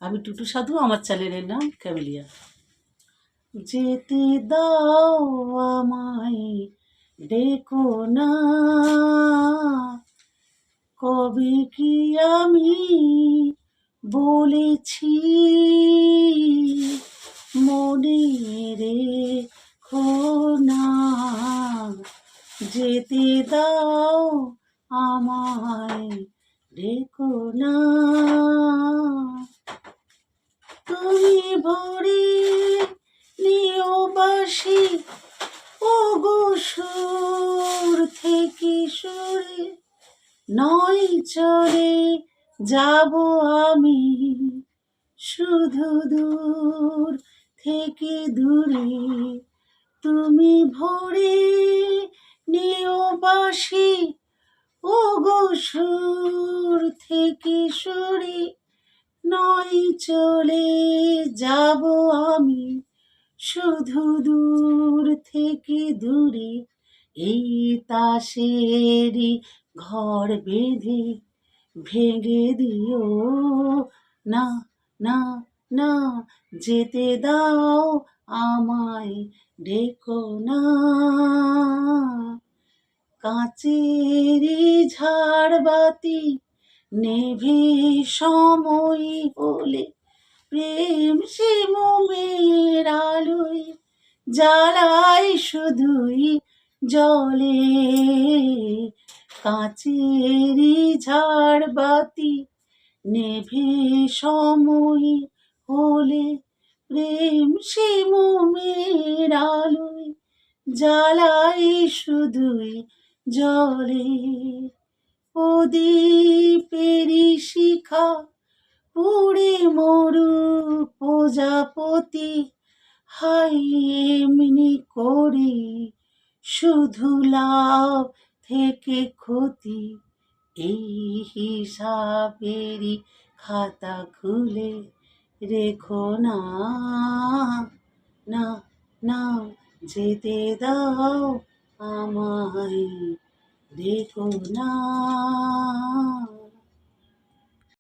আমি টুটু সাধু, আমার চ্যানেলের নাম ক্যামেলিয়া। যেতে দাও আমায়, ডেকো না, কবে কি আমি বলেছি মনে রেখো না। যেতে দাও আমায়, ডেকো না। তুমি ভরে নিও বাসি, ও গো সুর থেকে সুরে, নয় চলে যাব আমি শুধু দূর থেকে দূরে। তুমি ভরে নিও বাসি, ও গো সুর থেকে সুরে, নয় চলে যাব আমি শুধু দূর থেকে দূরে। এই তাসেরই ঘর বেঁধে ভেঙে দিও না, না, না। যেতে দাও আমায়, ডেকো না। কাচেরই ঝাড়বাতি নেভে সময় হলে, প্রেম সে মোমের আলোয় জ্বালাই শুধুই জলে। কাচেরই ঝাড়বাতি নেভে সময় হলে, প্রেম সে মোমের আলোয় জ্বালাই শুধুই জলে। প্রদীপেরই শিখা পুড়ে মরুক প্রজাপতি, হাই এমনি করে শুধু লাভ থেকে ক্ষতি। এই হিসাবেরই খাতা খুলে রেখো না, না, না। যেতে দাও আমায়, রেখো না।